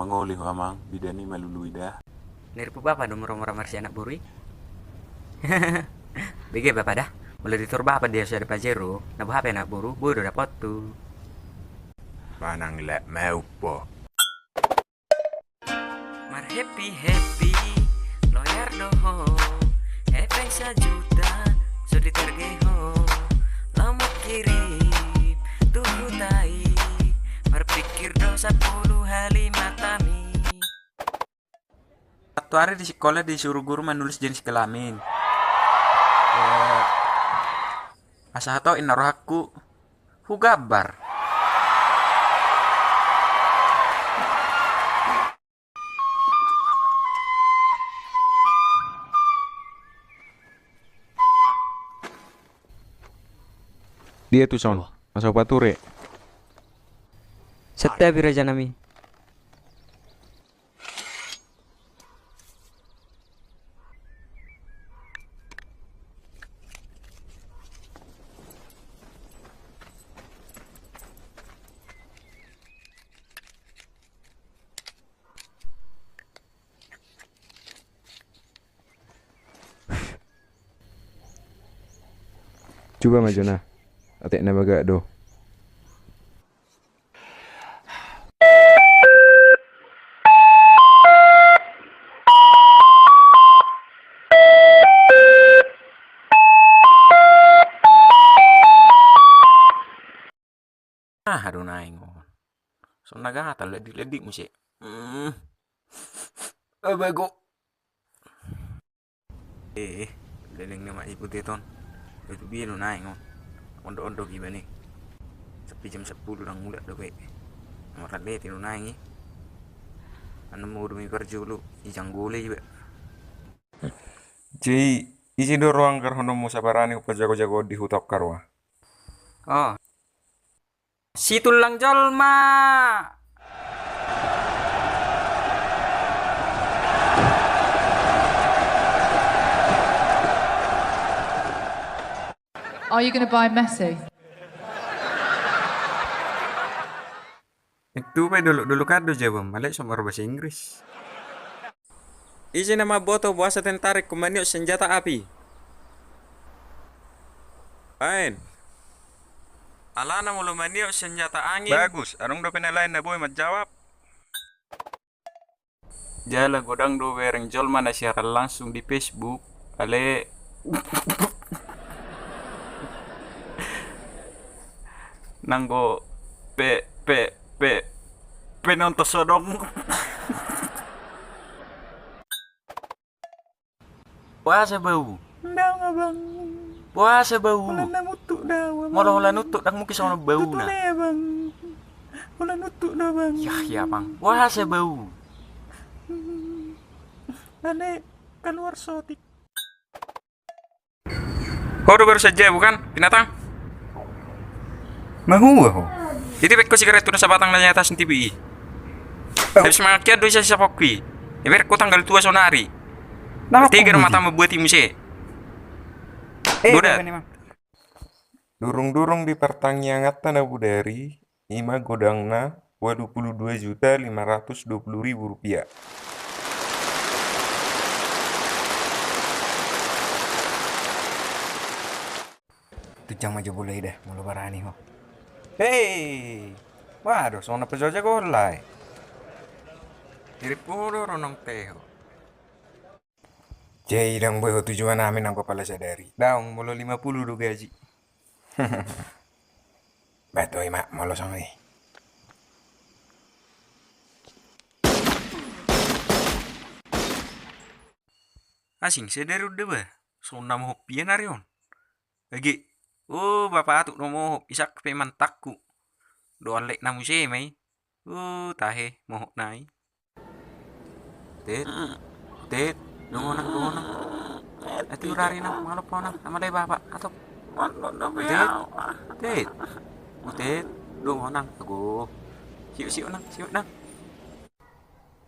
mangoli ho amang bidani malului dah. Nirpu bapak dong murah-murah marsi anak burui. Bege bapak dah. Mulai ditur bapak dia sudah pajero. Nabu HP anak buru, buru dapat tuh. Manang lek mau po. Mar happy happy, lawyer doho. Happy sejuta, sudah tergeho. Lama kirim, tunggu tai. Berpikir dosa 10 hari matami. Satu hari di sekolah disuruh guru menulis jenis kelamin. Asa tau inaruh aku hugabar. Dia tuh son, masa pature. Setia biraja nami. Coba maju nah. Atik nama gak do. Aduh naing. So nagata ledik-ledik mo siya. Bago. Leling na maipot iton. Itu bino naing. Ondo-ondo gimana nih? Sampai jam 10 lang udah dobe. Marat tino naing eh. Ano mo dumi kerja lu, ijang gule juga. Jadi, isi do ruang karhono mo sabarani upa jago-jago di hutap karwa. Oh. Si tulang jolma. Are you going to buy Messi? Itu pa dulu kado jawab, malay sama bahasa Inggris. Isi nama boto buasa tentarik kumaniok senjata api. Fine. Alana mulu maniok senjata angin. Bagus, arong do penelain na boy majawab. Jala godang do wereng jol mana siaran langsung di Facebook. Ale nanggo penonton sodong. Puasa bau. Nda bang. Puasa bau. Wala na mutu na. Mola nutuk dak mungkin sono bau na. ya bang. Wala nutu na bang. Ya bang. Puasa bau. Ane keluar sotik. Kau baru saja bukan binatang? Mahu ho. Itu bekko sigaret tu sa batang na atas ng TV. Habis makiat doon siya sa pokwi. Iber ko tanggal tua sonari. Tiga mata membuat imusi. Budak. Durung-durung di pertanyaan Abu Dari, ima godangna 22.520.000 rupiah. Tujang maju boleh dah, mulu barani ho. Hei, waduh, sona pejoja golai. Diri puro ronong teho. Jai dang boy tujuan amin ang kepala sadari. Daung mulu 50 do gaji. Batoy mak, malu sama eh. Asing sedari udah ba. Sona mo pian arion. Lagi. Oh, bapak atuk no mo isak pe mantakku. Doan lek namu se mai. Tahe mohok nai. Tet, dungonang. Ati urari nang malop po nang amalay bapak atok. Tet, dungonang ago. Siu nang.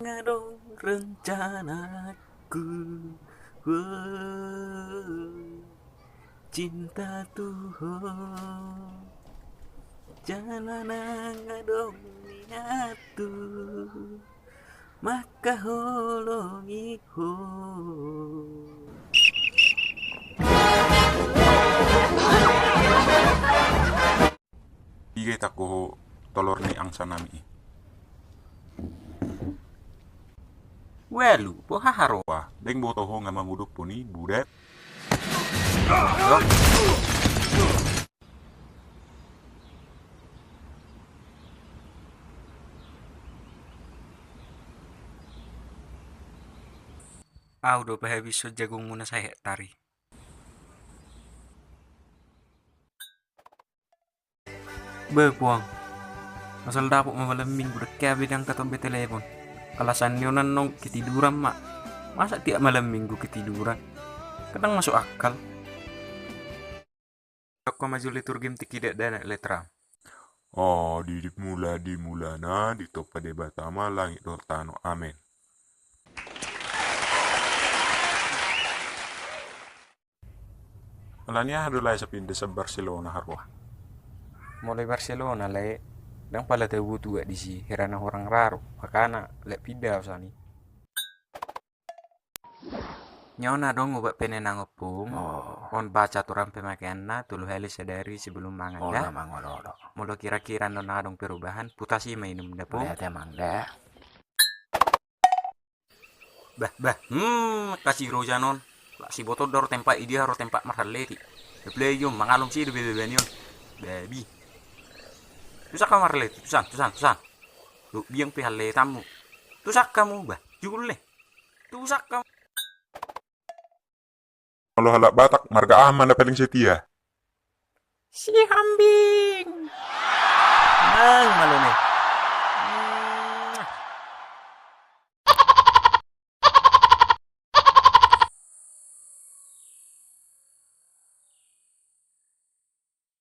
Ngadong rencanaku. Cinta Tuhan. Jangan ngadong niatu. maka holongi ho. Iga tako tolor ni ang sanami. Welu, boha haro. Wah, deng boto ho nga manguduk po ni budet. Udah habis jagung muna sa hektari. Puang. Masal dapok malam minggu dekat bidang katombe telepon. Alasan nyo nong ketiduran mak. Masa tiap malam minggu ketiduran? Kadang masuk akal. Aku maju liturgi tidak dana letra. Oh, di mulana di topa debatama langit dortano. Amin. Alanya hadulay sa pindah sa Barcelona harwa. Mulai Barcelona le. Dan pala tahu tuh di si herana orang raro. Makana le pindah sani. Nyona dong obat penenang opung. On baca turang pemakaian na tulu heli sadari sebelum mangan dah. Mula kira-kira nona dong perubahan putasi mainum dah pung. emang dah. Kasih roja non. Lah si botol dor tempat dia harus tempat mahal leti. Play yum mangalum sih bebe benion. Baby. Tusak kamar leti, tusan. Lu biang pihal tamu. Tusak kamu bah. Jule. Tusak kamu. Kalau halak Batak, marga aman na paling setia. Si kambing. Nang malu nih.